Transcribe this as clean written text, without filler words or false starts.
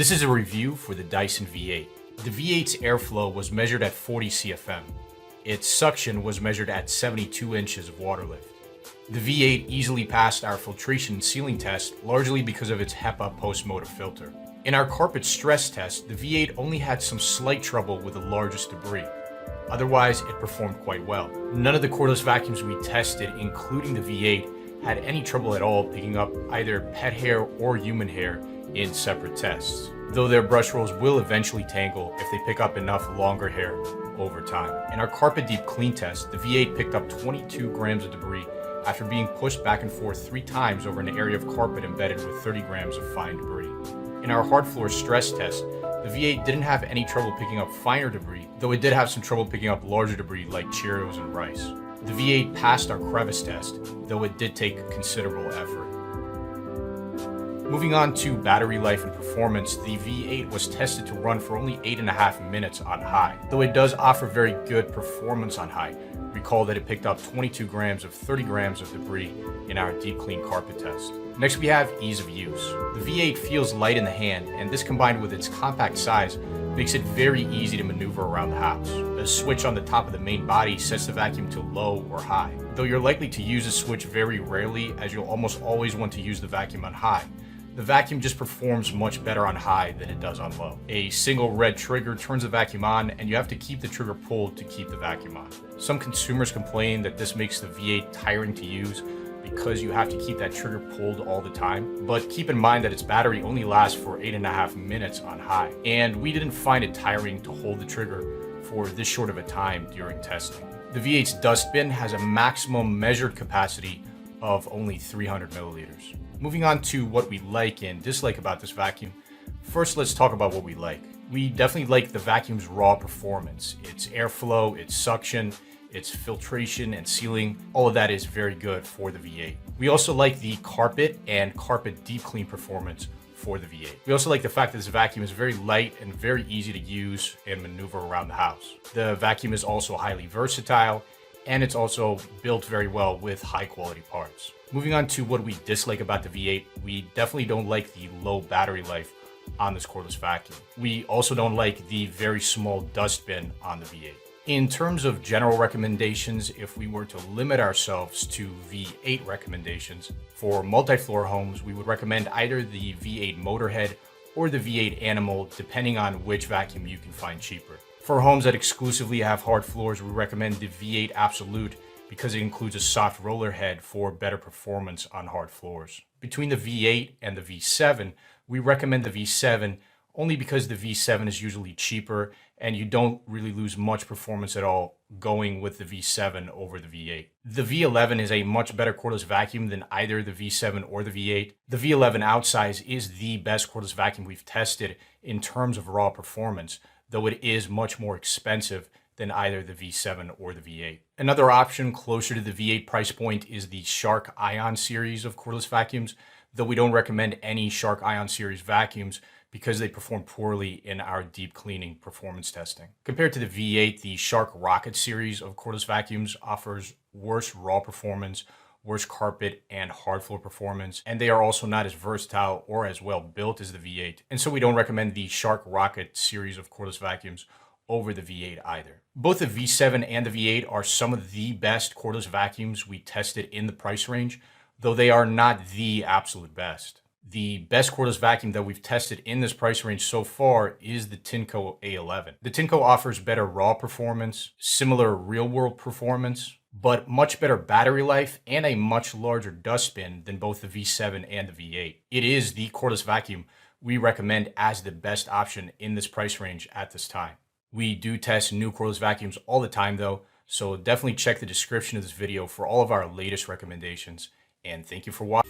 This is a review for the Dyson V8. The V8's airflow was measured at 40 CFM. Its suction was measured at 72 inches of water lift. The V8 easily passed our filtration and sealing test largely because of its HEPA post-motor filter. In our carpet stress test, the V8 only had some slight trouble with the largest debris. Otherwise, it performed quite well. None of the cordless vacuums we tested, including the V8, had any trouble at all picking up either pet hair or human hair in separate tests, though their brush rolls will eventually tangle if they pick up enough longer hair over time. In our carpet deep clean test, the V8 picked up 22 grams of debris after being pushed back and forth 3 times over an area of carpet embedded with 30 grams of fine debris. In our hard floor stress test, the V8 didn't have any trouble picking up finer debris, though it did have some trouble picking up larger debris like Cheerios and rice. The V8 passed our crevice test, though it did take considerable effort. Moving on to battery life and performance, the V8 was tested to run for only 8.5 minutes on high, though it does offer very good performance on high. Recall that it picked up 22 grams of 30 grams of debris in our deep clean carpet test. Next we have ease of use. The V8 feels light in the hand, and this combined with its compact size makes it very easy to maneuver around the house. The switch on the top of the main body sets the vacuum to low or high, though you're likely to use the switch very rarely as you'll almost always want to use the vacuum on high. The vacuum just performs much better on high than it does on low. A single red trigger turns the vacuum on, and you have to keep the trigger pulled to keep the vacuum on. Some consumers complain that this makes the V8 tiring to use because you have to keep that trigger pulled all the time, but keep in mind that its battery only lasts for 8.5 minutes on high, and we didn't find it tiring to hold the trigger for this short of a time during testing. The V8's dustbin has a maximum measured capacity of only 300 milliliters. Moving on to what we like and dislike about this vacuum. First, let's talk about what we like. We definitely like the vacuum's raw performance. Its airflow, its suction, its filtration and sealing, all of that is very good for the V8. We also like the carpet and carpet deep clean performance for the V8. We also like the fact that this vacuum is very light and very easy to use and maneuver around the house. The vacuum is also highly versatile, and it's also built very well with high quality parts. Moving on to what we dislike about the V8, we definitely don't like the low battery life on this cordless vacuum. We also don't like the very small dustbin on the V8. In terms of general recommendations, if we were to limit ourselves to V8 recommendations, for multi-floor homes, we would recommend either the V8 Motorhead or the V8 Animal, depending on which vacuum you can find cheaper. For homes that exclusively have hard floors, we recommend the V8 Absolute because it includes a soft roller head for better performance on hard floors. Between the V8 and the V7, we recommend the V7 only because the V7 is usually cheaper and you don't really lose much performance at all going with the V7 over the V8. The V11 is a much better cordless vacuum than either the V7 or the V8. The V11 outsize is the best cordless vacuum we've tested in terms of raw performance, though it is much more expensive than either the V7 or the V8. Another option closer to the V8 price point is the Shark Ion series of cordless vacuums, though we don't recommend any Shark Ion series vacuums because they perform poorly in our deep cleaning performance testing. Compared to the V8, the Shark Rocket series of cordless vacuums offers worse raw performance, worse carpet and hard floor performance, and they are also not as versatile or as well built as the V8. And so we don't recommend the Shark Rocket series of cordless vacuums over the V8 either. Both the V7 and the V8 are some of the best cordless vacuums we tested in the price range, though they are not the absolute best. The best cordless vacuum that we've tested in this price range so far is the Tinco A11. The Tinco offers better raw performance, similar real-world performance, but much better battery life and a much larger dustbin than both the V7 and the V8. It is the cordless vacuum we recommend as the best option in this price range at this time. We do test new cordless vacuums all the time though, so definitely check the description of this video for all of our latest recommendations. And thank you for watching.